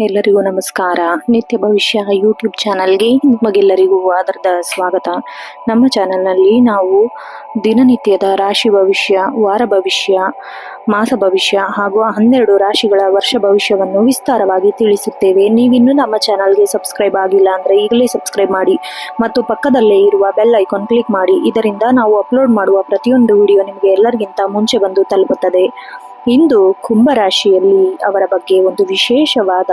ಎಲ್ಲರಿಗೂ ನಮಸ್ಕಾರ. ನಿತ್ಯ ಭವಿಷ್ಯ ಯೂಟ್ಯೂಬ್ ಚಾನಲ್ಗೆ ನಿಮಗೆಲ್ಲರಿಗೂ ಆದರದ ಸ್ವಾಗತ. ನಮ್ಮ ಚಾನಲ್ನಲ್ಲಿ ನಾವು ದಿನನಿತ್ಯದ ರಾಶಿ ಭವಿಷ್ಯ, ವಾರ ಭವಿಷ್ಯ, ಮಾಸ ಭವಿಷ್ಯ ಹಾಗೂ 12 ರಾಶಿಗಳ ವರ್ಷ ಭವಿಷ್ಯವನ್ನು ವಿಸ್ತಾರವಾಗಿ ತಿಳಿಸುತ್ತೇವೆ. ನೀವಿನ್ನೂ ನಮ್ಮ ಚಾನಲ್ಗೆ ಸಬ್ಸ್ಕ್ರೈಬ್ ಆಗಿಲ್ಲ ಅಂದರೆ ಈಗಲೇ ಸಬ್ಸ್ಕ್ರೈಬ್ ಮಾಡಿ ಮತ್ತು ಪಕ್ಕದಲ್ಲೇ ಇರುವ ಬೆಲ್ ಐಕಾನ್ ಕ್ಲಿಕ್ ಮಾಡಿ. ಇದರಿಂದ ನಾವು ಅಪ್ಲೋಡ್ ಮಾಡುವ ಪ್ರತಿಯೊಂದು ವಿಡಿಯೋ ನಿಮಗೆ ಎಲ್ಲರಿಗಿಂತ ಮುಂಚೆ ಬಂದು ತಲುಪುತ್ತದೆ. ಇಂದು ಕುಂಭರಾಶಿಯಲ್ಲಿ ಅವರ ಬಗ್ಗೆ ಒಂದು ವಿಶೇಷವಾದ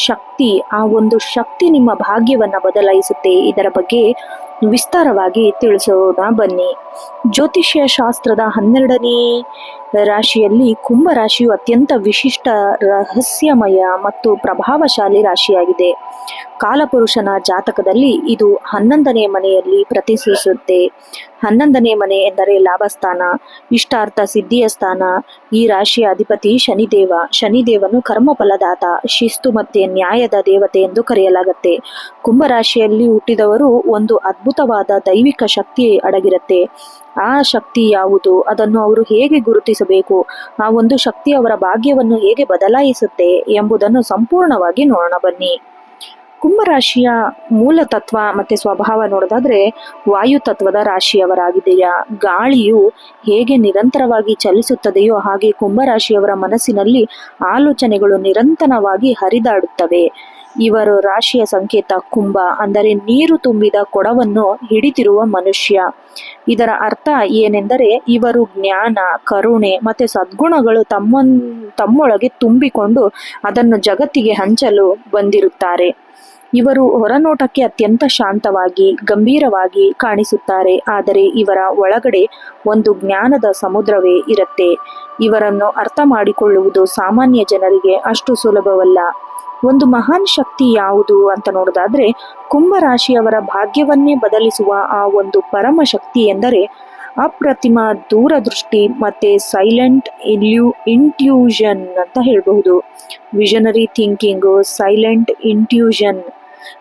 ಶಕ್ತಿ, ಆ ಒಂದು ಶಕ್ತಿ ನಿಮ್ಮ ಭಾಗ್ಯವನ್ನ ಬದಲಾಯಿಸುತ್ತೆ. ಇದರ ಬಗ್ಗೆ ವಿಸ್ತಾರವಾಗಿ ತಿಳಿಸೋಣ ಬನ್ನಿ. ಜ್ಯೋತಿಷ್ಯ ಶಾಸ್ತ್ರದ 12ನೇ ರಾಶಿಯಲ್ಲಿ ಕುಂಭರಾಶಿಯು ಅತ್ಯಂತ ವಿಶಿಷ್ಟ, ರಹಸ್ಯಮಯ ಮತ್ತು ಪ್ರಭಾವಶಾಲಿ ರಾಶಿಯಾಗಿದೆ. ಕಾಲಪುರುಷನ ಜಾತಕದಲ್ಲಿ ಇದು 11ನೇ ಮನೆಯಲ್ಲಿ ಪ್ರತಿನಿಧಿಸುತ್ತೆ. 11ನೇ ಮನೆ ಎಂದರೆ ಲಾಭಸ್ಥಾನ, ಇಷ್ಟಾರ್ಥ ಸಿದ್ಧಿಯ ಸ್ಥಾನ. ಈ ರಾಶಿಯ ಅಧಿಪತಿ ಶನಿದೇವ. ಶನಿದೇವನು ಕರ್ಮಫಲದಾತ, ಶಿಸ್ತು ಮತ್ತೆ ನ್ಯಾಯದ ದೇವತೆ ಎಂದು ಕರೆಯಲಾಗುತ್ತೆ. ಕುಂಭರಾಶಿಯಲ್ಲಿ ಹುಟ್ಟಿದವರು ಒಂದು ಅದ್ಭುತವಾದ ದೈವಿಕ ಶಕ್ತಿ ಅಡಗಿರುತ್ತೆ. ಆ ಶಕ್ತಿ ಯಾವುದು, ಅದನ್ನು ಅವರು ಹೇಗೆ ಗುರುತಿಸಬೇಕು, ಆ ಒಂದು ಶಕ್ತಿ ಅವರ ಭಾಗ್ಯವನ್ನು ಹೇಗೆ ಬದಲಾಯಿಸುತ್ತೆ ಎಂಬುದನ್ನು ಸಂಪೂರ್ಣವಾಗಿ ನೋಡೋಣ ಬನ್ನಿ. ಕುಂಭರಾಶಿಯ ಮೂಲ ತತ್ವ ಮತ್ತೆ ಸ್ವಭಾವ ನೋಡೋದಾದ್ರೆ ವಾಯು ತತ್ವದ ರಾಶಿಯವರಾಗಿದೆಯಾ. ಗಾಳಿಯು ಹೇಗೆ ನಿರಂತರವಾಗಿ ಚಲಿಸುತ್ತದೆಯೋ ಹಾಗೆ ಕುಂಭರಾಶಿಯವರ ಮನಸ್ಸಿನಲ್ಲಿ ಆಲೋಚನೆಗಳು ನಿರಂತರವಾಗಿ ಹರಿದಾಡುತ್ತವೆ. ಇವರು ರಾಶಿಯ ಸಂಕೇತ ಕುಂಭ, ಅಂದರೆ ನೀರು ತುಂಬಿದ ಕೊಡವನ್ನು ಹಿಡಿತಿರುವ ಮನುಷ್ಯ. ಇದರ ಅರ್ಥ ಏನೆಂದರೆ ಇವರು ಜ್ಞಾನ, ಕರುಣೆ ಮತ್ತೆ ಸದ್ಗುಣಗಳು ತಮ್ಮೊಳಗೆ ತುಂಬಿಕೊಂಡು ಅದನ್ನು ಜಗತ್ತಿಗೆ ಹಂಚಲು ಬಂದಿರುತ್ತಾರೆ. ಇವರು ಹೊರನೋಟಕ್ಕೆ ಅತ್ಯಂತ ಶಾಂತವಾಗಿ, ಗಂಭೀರವಾಗಿ ಕಾಣಿಸುತ್ತಾರೆ, ಆದರೆ ಇವರ ಒಳಗಡೆ ಒಂದು ಜ್ಞಾನದ ಸಮುದ್ರವೇ ಇರುತ್ತೆ. ಇವರನ್ನು ಅರ್ಥ ಮಾಡಿಕೊಳ್ಳುವುದು ಸಾಮಾನ್ಯ ಜನರಿಗೆ ಅಷ್ಟು ಸುಲಭವಲ್ಲ. ಒಂದು ಮಹಾನ್ ಶಕ್ತಿ ಯಾವುದು ಅಂತ ನೋಡೋದಾದ್ರೆ ಕುಂಭರಾಶಿಯವರ ಭಾಗ್ಯವನ್ನೇ ಬದಲಿಸುವ ಆ ಒಂದು ಪರಮ ಶಕ್ತಿ ಎಂದರೆ ಅಪ್ರತಿಮ ದೂರದೃಷ್ಟಿ ಮತ್ತೆ ಸೈಲೆಂಟ್ ಇಂಟ್ಯೂಷನ್ ಅಂತ ಹೇಳಬಹುದು. Visionary thinking, silent intuition.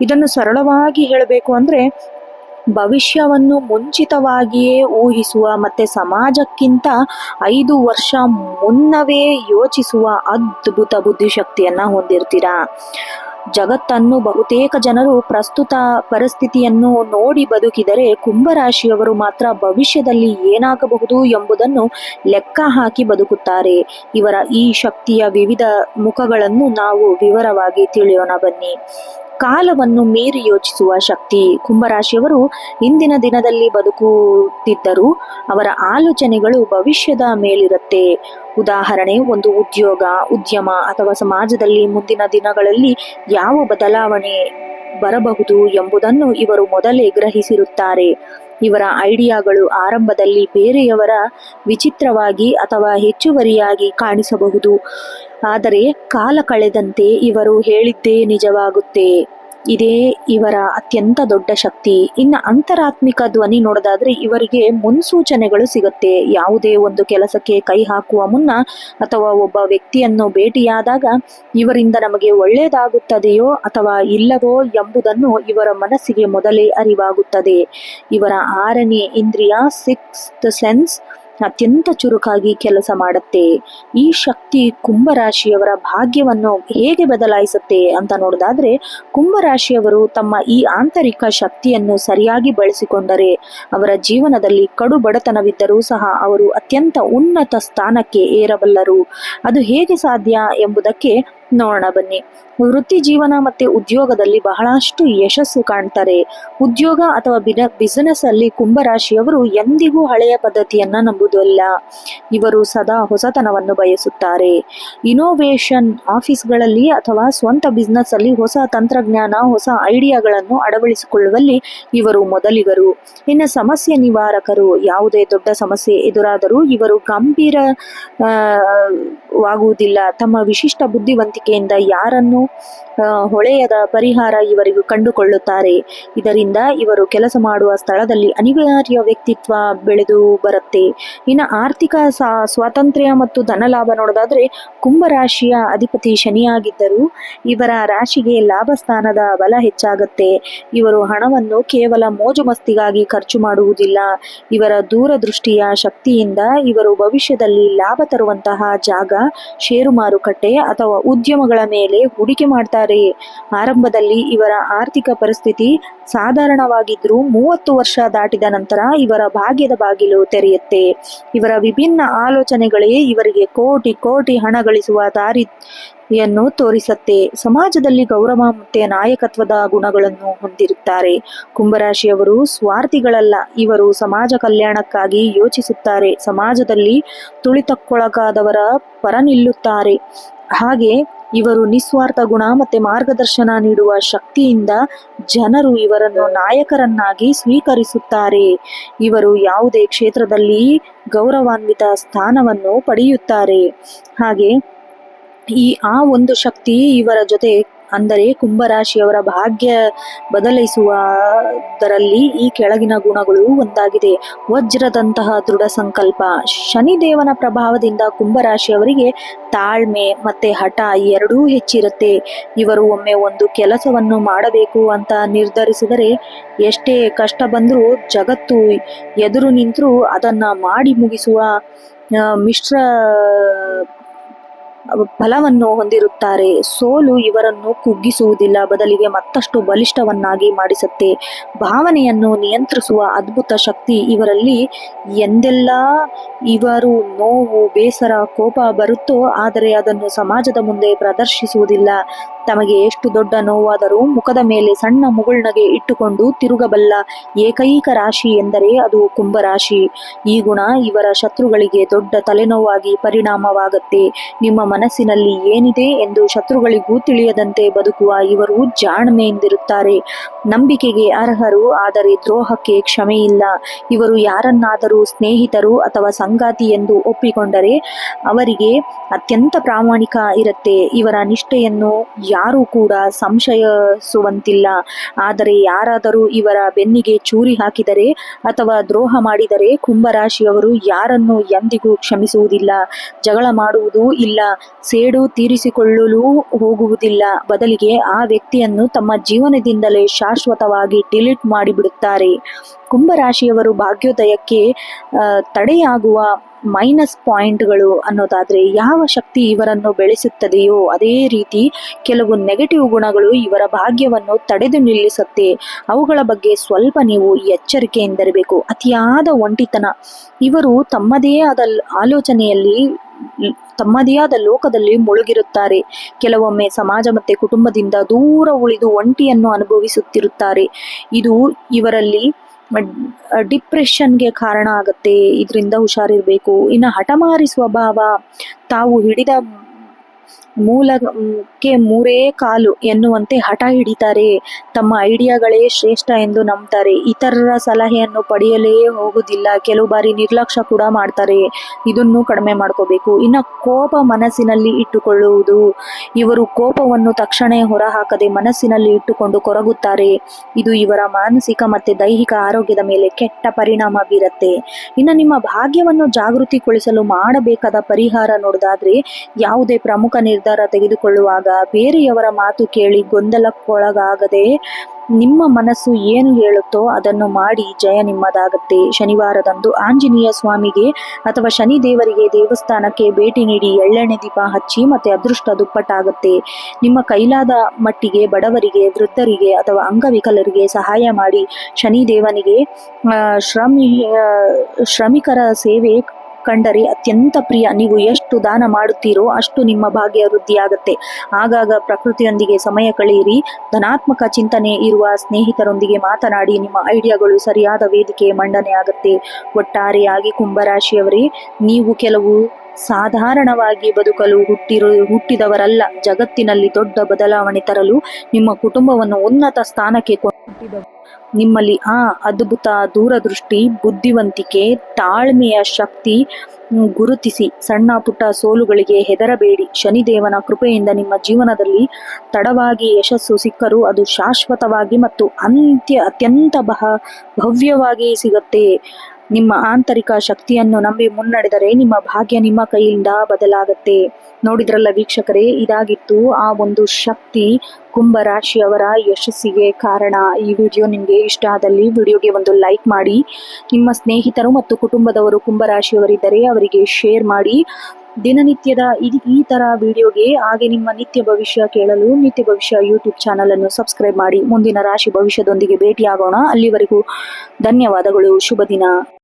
ಇದನ್ನು ಸರಳವಾಗಿ ಹೇಳಬೇಕು ಅಂದ್ರೆ ಭವಿಷ್ಯವನ್ನು ಮುಂಚಿತವಾಗಿಯೇ ಊಹಿಸುವ ಮತ್ತೆ ಸಮಾಜಕ್ಕಿಂತ 5 ವರ್ಷ ಮುನ್ನವೇ ಯೋಚಿಸುವ ಅದ್ಭುತ ಬುದ್ಧಿಶಕ್ತಿಯನ್ನ ಹೊಂದಿರ್ತೀರಾ. ಜಗತ್ತನ್ನು ಬಹುತೇಕ ಜನರು ಪ್ರಸ್ತುತ ಪರಿಸ್ಥಿತಿಯನ್ನು ನೋಡಿ ಬದುಕಿದರೆ ಕುಂಭರಾಶಿಯವರು ಮಾತ್ರ ಭವಿಷ್ಯದಲ್ಲಿ ಏನಾಗಬಹುದು ಎಂಬುದನ್ನು ಲೆಕ್ಕ ಹಾಕಿ ಬದುಕುತ್ತಾರೆ. ಇವರ ಈ ಶಕ್ತಿಯ ವಿವಿಧ ಮುಖಗಳನ್ನು ನಾವು ವಿವರವಾಗಿ ತಿಳಿಯೋಣ ಬನ್ನಿ. ಕಾಲವನ್ನು ಮೀರಿ ಯೋಚಿಸುವ ಶಕ್ತಿ. ಕುಂಭರಾಶಿಯವರು ಇಂದಿನ ದಿನದಲ್ಲಿ ಬದುಕುತ್ತಿದ್ದರೂ ಅವರ ಆಲೋಚನೆಗಳು ಭವಿಷ್ಯದ ಮೇಲಿರುತ್ತೆ. ಉದಾಹರಣೆ, ಒಂದು ಉದ್ಯೋಗ, ಉದ್ಯಮ ಅಥವಾ ಸಮಾಜದಲ್ಲಿ ಮುಂದಿನ ದಿನಗಳಲ್ಲಿ ಯಾವ ಬದಲಾವಣೆ ಬರಬಹುದು ಎಂಬುದನ್ನು ಇವರು ಮೊದಲೇ ಗ್ರಹಿಸಿರುತ್ತಾರೆ. ಇವರ ಐಡಿಯಾಗಳು ಆರಂಭದಲ್ಲಿ ಬೇರೆಯವರ ವಿಚಿತ್ರವಾಗಿ ಅಥವಾ ಹೆಚ್ಚುವರಿಯಾಗಿ ಕಾಣಿಸಬಹುದು, ಆದರೆ ಕಾಲ ಕಳೆದಂತೆ ಇವರು ಹೇಳಿದ್ದೇ ನಿಜವಾಗುತ್ತೆ. ಇದೇ ಇವರ ಅತ್ಯಂತ ದೊಡ್ಡ ಶಕ್ತಿ. ಇನ್ನು ಅಂತರಾತ್ಮಿಕ ಧ್ವನಿ ನೋಡೋದಾದ್ರೆ ಇವರಿಗೆ ಮುನ್ಸೂಚನೆಗಳು ಸಿಗುತ್ತೆ. ಯಾವುದೇ ಒಂದು ಕೆಲಸಕ್ಕೆ ಕೈ ಹಾಕುವ ಮುನ್ನ ಅಥವಾ ಒಬ್ಬ ವ್ಯಕ್ತಿಯನ್ನು ಭೇಟಿಯಾದಾಗ ಇವರಿಂದ ನಮಗೆ ಒಳ್ಳೆಯದಾಗುತ್ತದೆಯೋ ಅಥವಾ ಇಲ್ಲವೋ ಎಂಬುದನ್ನು ಇವರ ಮನಸ್ಸಿಗೆ ಮೊದಲೇ ಅರಿವಾಗುತ್ತದೆ. ಇವರ 6ನೇ ಇಂದ್ರಿಯ, ಸಿಕ್ಸ್ತ್ ಸೆನ್ಸ್, ಅತ್ಯಂತ ಚುರುಕಾಗಿ ಕೆಲಸ ಮಾಡುತ್ತೆ. ಈ ಶಕ್ತಿ ಕುಂಭರಾಶಿಯವರ ಭಾಗ್ಯವನ್ನು ಹೇಗೆ ಬದಲಾಯಿಸುತ್ತೆ ಅಂತ ನೋಡೋದಾದ್ರೆ ಕುಂಭರಾಶಿಯವರು ತಮ್ಮ ಈ ಆಂತರಿಕ ಶಕ್ತಿಯನ್ನು ಸರಿಯಾಗಿ ಬಳಸಿಕೊಂಡರೆ ಅವರ ಜೀವನದಲ್ಲಿ ಕಡು ಬಡತನವಿದ್ದರೂ ಸಹ ಅವರು ಅತ್ಯಂತ ಉನ್ನತ ಸ್ಥಾನಕ್ಕೆ ಏರಬಲ್ಲರು. ಅದು ಹೇಗೆ ಸಾಧ್ಯ ಎಂಬುದಕ್ಕೆ ನೋಡೋಣ ಬನ್ನಿ. ವೃತ್ತಿ ಜೀವನ ಮತ್ತೆ ಉದ್ಯೋಗದಲ್ಲಿ ಬಹಳಷ್ಟು ಯಶಸ್ಸು ಕಾಣ್ತಾರೆ. ಉದ್ಯೋಗ ಅಥವಾ ಬಿಸಿನೆಸ್ ಅಲ್ಲಿ ಕುಂಭರಾಶಿಯವರು ಎಂದಿಗೂ ಹಳೆಯ ಪದ್ಧತಿಯನ್ನ ನಂಬುವುದಿಲ್ಲ. ಇವರು ಸದಾ ಹೊಸತನವನ್ನು ಬಯಸುತ್ತಾರೆ. ಇನೋವೇಷನ್, ಆಫೀಸ್ಗಳಲ್ಲಿ ಅಥವಾ ಸ್ವಂತ ಬಿಸಿನೆಸ್ ಅಲ್ಲಿ ಹೊಸ ತಂತ್ರಜ್ಞಾನ, ಹೊಸ ಐಡಿಯಾಗಳನ್ನು ಅಳವಡಿಸಿಕೊಳ್ಳುವಲ್ಲಿ ಇವರು ಮೊದಲಿಗರು. ಇನ್ನು ಸಮಸ್ಯೆ ನಿವಾರಕರು. ಯಾವುದೇ ದೊಡ್ಡ ಸಮಸ್ಯೆ ಎದುರಾದರೂ ಇವರು ಗಂಭೀರವಾಗುವುದಿಲ್ಲ. ತಮ್ಮ ವಿಶಿಷ್ಟ ಬುದ್ಧಿವಂತಿಕೆಯಿಂದ ಯಾರನ್ನು ಹೊಳೆಯದ ಪರಿಹಾರ ಇವರಿಗೂ ಕಂಡುಕೊಳ್ಳುತ್ತಾರೆ. ಇದರಿಂದ ಇವರು ಕೆಲಸ ಮಾಡುವ ಸ್ಥಳದಲ್ಲಿ ಅನಿವಾರ್ಯ ವ್ಯಕ್ತಿತ್ವ ಬೆಳೆದು ಬರುತ್ತೆ. ಇನ್ನು ಆರ್ಥಿಕ ಸ್ವಾತಂತ್ರ್ಯ ಮತ್ತು ಧನಲಾಭ ನೋಡೋದಾದ್ರೆ ಕುಂಭರಾಶಿಯ ಅಧಿಪತಿ ಶನಿಯಾಗಿದ್ದರೂ ಇವರ ರಾಶಿಗೆ ಲಾಭ ಸ್ಥಾನದ ಬಲ ಹೆಚ್ಚಾಗುತ್ತೆ. ಇವರು ಹಣವನ್ನು ಕೇವಲ ಮೋಜು ಮಸ್ತಿಗಾಗಿ ಖರ್ಚು ಮಾಡುವುದಿಲ್ಲ. ಇವರ ದೂರದೃಷ್ಟಿಯ ಶಕ್ತಿಯಿಂದ ಇವರು ಭವಿಷ್ಯದಲ್ಲಿ ಲಾಭ ತರುವಂತಹ ಜಾಗ, ಷೇರು ಮಾರುಕಟ್ಟೆ ಅಥವಾ ಉದ್ಯೋಗ ಉದ್ಯಮಗಳ ಮೇಲೆ ಹೂಡಿಕೆ ಮಾಡ್ತಾರೆ. ಆರಂಭದಲ್ಲಿ ಇವರ ಆರ್ಥಿಕ ಪರಿಸ್ಥಿತಿ ಸಾಧಾರಣವಾಗಿದ್ರೂ 30 ವರ್ಷ ದಾಟಿದ ನಂತರ ಇವರ ಭಾಗ್ಯದ ಬಾಗಿಲು ತೆರೆಯುತ್ತೆ. ಇವರ ವಿಭಿನ್ನ ಆಲೋಚನೆಗಳೇ ಇವರಿಗೆ ಕೋಟಿ ಕೋಟಿ ಹಣ ಗಳಿಸುವ ದಾರಿಯನ್ನು ತೋರಿಸುತ್ತೆ. ಸಮಾಜದಲ್ಲಿ ಗೌರವ ಮತ್ತೆ ನಾಯಕತ್ವದ ಗುಣಗಳನ್ನು ಹೊಂದಿರುತ್ತಾರೆ. ಕುಂಭರಾಶಿಯವರು ಸ್ವಾರ್ಥಿಗಳಲ್ಲ, ಇವರು ಸಮಾಜ ಕಲ್ಯಾಣಕ್ಕಾಗಿ ಯೋಚಿಸುತ್ತಾರೆ. ಸಮಾಜದಲ್ಲಿ ತುಳಿತಕ್ಕೊಳಗಾದವರ ಪರ ನಿಲ್ಲುತ್ತಾರೆ. ಹಾಗೆ ಇವರು ನಿಸ್ವಾರ್ಥ ಗುಣ ಮತ್ತೆ ಮಾರ್ಗದರ್ಶನ ನೀಡುವ ಶಕ್ತಿಯಿಂದ ಜನರು ಇವರನ್ನು ನಾಯಕರನ್ನಾಗಿ ಸ್ವೀಕರಿಸುತ್ತಾರೆ. ಇವರು ಯಾವುದೇ ಕ್ಷೇತ್ರದಲ್ಲಿ ಗೌರವಾನ್ವಿತ ಸ್ಥಾನವನ್ನು ಪಡೆಯುತ್ತಾರೆ. ಹಾಗೆ ಆ ಒಂದು ಶಕ್ತಿ ಇವರ ಜೊತೆ, ಅಂದರೆ ಕುಂಭರಾಶಿಯವರ ಭಾಗ್ಯ ಬದಲಿಸುವುದರಲ್ಲಿ ಈ ಕೆಳಗಿನ ಗುಣಗಳು ಒಂದಾಗಿದೆ. ವಜ್ರದಂತಹ ದೃಢ ಸಂಕಲ್ಪ. ಶನಿದೇವನ ಪ್ರಭಾವದಿಂದ ಕುಂಭರಾಶಿಯವರಿಗೆ ತಾಳ್ಮೆ ಮತ್ತೆ ಹಠ ಎರಡೂ ಹೆಚ್ಚಿರುತ್ತೆ. ಇವರು ಒಮ್ಮೆ ಒಂದು ಕೆಲಸವನ್ನು ಮಾಡಬೇಕು ಅಂತ ನಿರ್ಧರಿಸಿದರೆ ಎಷ್ಟೇ ಕಷ್ಟ ಬಂದರೂ ಜಗತ್ತು ಎದುರು ನಿಂತರೂ ಅದನ್ನ ಮಾಡಿ ಮುಗಿಸುವ ಮಿಶ್ರ ಫಲವನ್ನು ಹೊಂದಿರುತ್ತಾರೆ. ಸೋಲು ಇವರನ್ನು ಕುಗ್ಗಿಸುವುದಿಲ್ಲ, ಬದಲಿಗೆ ಮತ್ತಷ್ಟು ಬಲಿಷ್ಠವನ್ನಾಗಿ ಮಾಡಿಸುತ್ತೆ. ಭಾವನೆಯನ್ನು ನಿಯಂತ್ರಿಸುವ ಅದ್ಭುತ ಶಕ್ತಿ ಇವರಲ್ಲಿ. ಎಂದೆಲ್ಲ ಇವರು ನೋವು, ಬೇಸರ, ಕೋಪ ಬರುತ್ತೋ ಆದರೆ ಅದನ್ನು ಸಮಾಜದ ಮುಂದೆ ಪ್ರದರ್ಶಿಸುವುದಿಲ್ಲ. ತಮಗೆ ಎಷ್ಟು ದೊಡ್ಡ ನೋವಾದರೂ ಮುಖದ ಮೇಲೆ ಸಣ್ಣ ಮುಗುಳ್ನಗೆ ಇಟ್ಟುಕೊಂಡು ತಿರುಗಬಲ್ಲ ಏಕೈಕ ರಾಶಿ ಎಂದರೆ ಅದು ಕುಂಭರಾಶಿ. ಈ ಗುಣ ಇವರ ಶತ್ರುಗಳಿಗೆ ದೊಡ್ಡ ತಲೆನೋವಾಗಿ ಪರಿಣಾಮವಾಗುತ್ತೆ. ನಿಮ್ಮ ಮನಸ್ಸಿನಲ್ಲಿ ಏನಿದೆ ಎಂದು ಶತ್ರುಗಳಿಗೂ ತಿಳಿಯದಂತೆ ಬದುಕುವ ಇವರು ಜಾಣ್ಮೆಯಿಂದಿರುತ್ತಾರೆ. ನಂಬಿಕೆಗೆ ಅರ್ಹರು, ಆದರೆ ದ್ರೋಹಕ್ಕೆ ಕ್ಷಮೆ ಇಲ್ಲ. ಇವರು ಯಾರನ್ನಾದರೂ ಸ್ನೇಹಿತರು ಅಥವಾ ಸಂಗಾತಿ ಎಂದು ಒಪ್ಪಿಕೊಂಡರೆ ಅವರಿಗೆ ಅತ್ಯಂತ ಪ್ರಾಮಾಣಿಕ ಇರುತ್ತೆ. ಇವರ ನಿಷ್ಠೆಯನ್ನು ಯಾರೂ ಕೂಡ ಸಂಶಯಿಸುವಂತಿಲ್ಲ. ಆದರೆ ಯಾರಾದರೂ ಇವರ ಬೆನ್ನಿಗೆ ಚೂರಿ ಹಾಕಿದರೆ ಅಥವಾ ದ್ರೋಹ ಮಾಡಿದರೆ ಕುಂಭರಾಶಿಯವರು ಯಾರನ್ನು ಎಂದಿಗೂ ಕ್ಷಮಿಸುವುದಿಲ್ಲ, ಜಗಳ ಮಾಡುವುದೂ ಇಲ್ಲ, ಸೇಡು ತೀರಿಸಿಕೊಳ್ಳಲು ಹೋಗುವುದಿಲ್ಲ. ಬದಲಿಗೆ ಆ ವ್ಯಕ್ತಿಯನ್ನು ತಮ್ಮ ಜೀವನದಿಂದಲೇ ಶಾಶ್ವತವಾಗಿ ಡಿಲೀಟ್ ಮಾಡಿಬಿಡುತ್ತಾರೆ. ಕುಂಭರಾಶಿಯವರು ಭಾಗ್ಯೋದಯಕ್ಕೆ ತಡೆಯಾಗುವ ಮೈನಸ್ ಪಾಯಿಂಟ್ಗಳು ಅನ್ನೋದಾದ್ರೆ, ಯಾವ ಶಕ್ತಿ ಇವರನ್ನು ಬೆಳೆಸುತ್ತದೆಯೋ ಅದೇ ರೀತಿ ಕೆಲವು ನೆಗೆಟಿವ್ ಗುಣಗಳು ಇವರ ಭಾಗ್ಯವನ್ನು ತಡೆದು ನಿಲ್ಲಿಸುತ್ತೆ. ಅವುಗಳ ಬಗ್ಗೆ ಸ್ವಲ್ಪ ನೀವು ಎಚ್ಚರಿಕೆಯಿಂದಿರಬೇಕು. ಅತಿಯಾದ ಒಂಟಿತನ. ಇವರು ತಮ್ಮದೇ ಆದ ಆಲೋಚನೆಯಲ್ಲಿ, ತಮ್ಮದೇ ಆದ ಲೋಕದಲ್ಲಿ ಮುಳುಗಿರುತ್ತಾರೆ. ಕೆಲವೊಮ್ಮೆ ಸಮಾಜ ಮತ್ತೆ ಕುಟುಂಬದಿಂದ ದೂರ ಉಳಿದು ಒಂಟಿಯನ್ನು ಅನುಭವಿಸುತ್ತಿರುತ್ತಾರೆ. ಇದು ಇವರಲ್ಲಿ ಡಿಪ್ರೆಷನ್ಗೆ ಕಾರಣ ಆಗುತ್ತೆ. ಇದರಿಂದ ಹುಷಾರಿರ್ಬೇಕು. ಇನ್ನು ಹಠಮಾರಿ ಸ್ವಭಾವ. ತಾವು ಹಿಡಿದ ಮೂಲಕ್ಕೆ ಮೂರೇ ಕಾಲು ಎನ್ನುವಂತೆ ಹಠ ಹಿಡಿತಾರೆ. ತಮ್ಮ ಐಡಿಯಾಗಳೇ ಶ್ರೇಷ್ಠ ಎಂದು ನಂಬ್ತಾರೆ. ಇತರರ ಸಲಹೆಯನ್ನು ಪಡೆಯಲೇ ಹೋಗುವುದಿಲ್ಲ. ಕೆಲವು ಬಾರಿ ನಿರ್ಲಕ್ಷ್ಯ ಕೂಡ ಮಾಡ್ತಾರೆ. ಇದನ್ನು ಕಡಿಮೆ ಮಾಡ್ಕೋಬೇಕು. ಇನ್ನು ಕೋಪ ಮನಸ್ಸಿನಲ್ಲಿ ಇಟ್ಟುಕೊಳ್ಳುವುದು. ಇವರು ಕೋಪವನ್ನು ತಕ್ಷಣ ಹೊರಹಾಕದೆ ಮನಸ್ಸಿನಲ್ಲಿ ಇಟ್ಟುಕೊಂಡು ಕೊರಗುತ್ತಾರೆ. ಇದು ಇವರ ಮಾನಸಿಕ ಮತ್ತೆ ದೈಹಿಕ ಆರೋಗ್ಯದ ಮೇಲೆ ಕೆಟ್ಟ ಪರಿಣಾಮ ಬೀರುತ್ತೆ. ಇನ್ನು ನಿಮ್ಮ ಭಾಗ್ಯವನ್ನು ಜಾಗೃತಿಗೊಳಿಸಲು ಮಾಡಬೇಕಾದ ಪರಿಹಾರ ನೋಡೋದಾದ್ರೆ, ಯಾವುದೇ ಪ್ರಮುಖ ನಿರ್ಧಾರ ತೆಗೆದುಕೊಳ್ಳುವಾಗ ಬೇರೆಯವರ ಮಾತು ಕೇಳಿ ಗೊಂದಲಕ್ಕೊಳಗಾಗದೆ ನಿಮ್ಮ ಮನಸ್ಸು ಏನು ಹೇಳುತ್ತೋ ಅದನ್ನು ಮಾಡಿ ಜಯ ನಿಮ್ಮದಾಗುತ್ತೆ. ಶನಿವಾರದಂದು ಆಂಜನೇಯ ಸ್ವಾಮಿಗೆ ಅಥವಾ ಶನಿ ದೇವರಿಗೆ ದೇವಸ್ಥಾನಕ್ಕೆ ಭೇಟಿ ನೀಡಿ ಎಳ್ಳೆಣ್ಣೆ ದೀಪ ಹಚ್ಚಿ ಮತ್ತೆ ಅದೃಷ್ಟ ದುಪ್ಪಟ್ಟಾಗುತ್ತೆ. ನಿಮ್ಮ ಕೈಲಾದ ಮಟ್ಟಿಗೆ ಬಡವರಿಗೆ, ವೃದ್ಧರಿಗೆ ಅಥವಾ ಅಂಗವಿಕಲರಿಗೆ ಸಹಾಯ ಮಾಡಿ. ಶನಿ ದೇವನಿಗೆ ಶ್ರಮಿಕರ ಸೇವೆ ಕಂಡರೆ ಅತ್ಯಂತ ಪ್ರಿಯ. ನೀವು ಎಷ್ಟು ದಾನ ಮಾಡುತ್ತೀರೋ ಅಷ್ಟು ನಿಮ್ಮ ಭಾಗ್ಯ ವೃದ್ಧಿಯಾಗುತ್ತೆ. ಆಗಾಗ ಪ್ರಕೃತಿಯೊಂದಿಗೆ ಸಮಯ ಕಳೆಯಿರಿ. ಧನಾತ್ಮಕ ಚಿಂತನೆ ಇರುವ ಸ್ನೇಹಿತರೊಂದಿಗೆ ಮಾತನಾಡಿ. ನಿಮ್ಮ ಐಡಿಯಾಗಳು ಸರಿಯಾದ ವೇದಿಕೆ ಮಂಡನೆ ಆಗುತ್ತೆ. ಒಟ್ಟಾರೆಯಾಗಿ ಕುಂಭರಾಶಿಯವರೇ, ನೀವು ಕೆಲವು ಸಾಧಾರಣವಾಗಿ ಬದುಕಲು ಹುಟ್ಟಿದವರಲ್ಲ. ಜಗತ್ತಿನಲ್ಲಿ ದೊಡ್ಡ ಬದಲಾವಣೆ ತರಲು, ನಿಮ್ಮ ಕುಟುಂಬವನ್ನು ಉನ್ನತ ಸ್ಥಾನಕ್ಕೆ ಕೊಂಡೊಯ್ಯುವ ನಿಮ್ಮಲ್ಲಿ ಆ ಅದ್ಭುತ ದೂರದೃಷ್ಟಿ, ಬುದ್ಧಿವಂತಿಕೆ, ತಾಳ್ಮೆಯ ಶಕ್ತಿ ಗುರುತಿಸಿ. ಸಣ್ಣ ಪುಟ್ಟ ಸೋಲುಗಳಿಗೆ ಹೆದರಬೇಡಿ. ಶನಿದೇವನ ಕೃಪೆಯಿಂದ ನಿಮ್ಮ ಜೀವನದಲ್ಲಿ ತಡವಾಗಿ ಯಶಸ್ಸು ಸಿಕ್ಕರೂ ಅದು ಶಾಶ್ವತವಾಗಿ ಮತ್ತು ಅತ್ಯಂತ ಭವ್ಯವಾಗಿ ಸಿಗುತ್ತೆ. ನಿಮ್ಮ ಆಂತರಿಕ ಶಕ್ತಿಯನ್ನು ನಂಬಿ ಮುನ್ನಡೆದರೆ ನಿಮ್ಮ ಭಾಗ್ಯ ನಿಮ್ಮ ಕೈಯಿಂದ ಬದಲಾಗುತ್ತೆ. ನೋಡಿದ್ರಲ್ಲ ವೀಕ್ಷಕರೇ, ಇದಾಗಿತ್ತು ಆ ಒಂದು ಶಕ್ತಿ ಕುಂಭರಾಶಿಯವರ ಯಶಸ್ಸಿಗೆ ಕಾರಣ. ಈ ವಿಡಿಯೋ ನಿಮಗೆ ಇಷ್ಟ ಆದಲ್ಲಿ ವಿಡಿಯೋಗೆ ಒಂದು ಲೈಕ್ ಮಾಡಿ. ನಿಮ್ಮ ಸ್ನೇಹಿತರು ಮತ್ತು ಕುಟುಂಬದವರು ಕುಂಭರಾಶಿಯವರಿದ್ದರೆ ಅವರಿಗೆ ಶೇರ್ ಮಾಡಿ. ದಿನನಿತ್ಯದ ಈ ತರ ವಿಡಿಯೋಗೆ ಹಾಗೆ ನಿಮ್ಮ ನಿತ್ಯ ಭವಿಷ್ಯ ಕೇಳಲು ನಿತ್ಯ ಭವಿಷ್ಯ ಯೂಟ್ಯೂಬ್ ಚಾನಲ್ ಅನ್ನು ಸಬ್ಸ್ಕ್ರೈಬ್ ಮಾಡಿ. ಮುಂದಿನ ರಾಶಿ ಭವಿಷ್ಯದೊಂದಿಗೆ ಭೇಟಿಯಾಗೋಣ. ಅಲ್ಲಿವರೆಗೂ ಧನ್ಯವಾದಗಳು. ಶುಭ ದಿನ.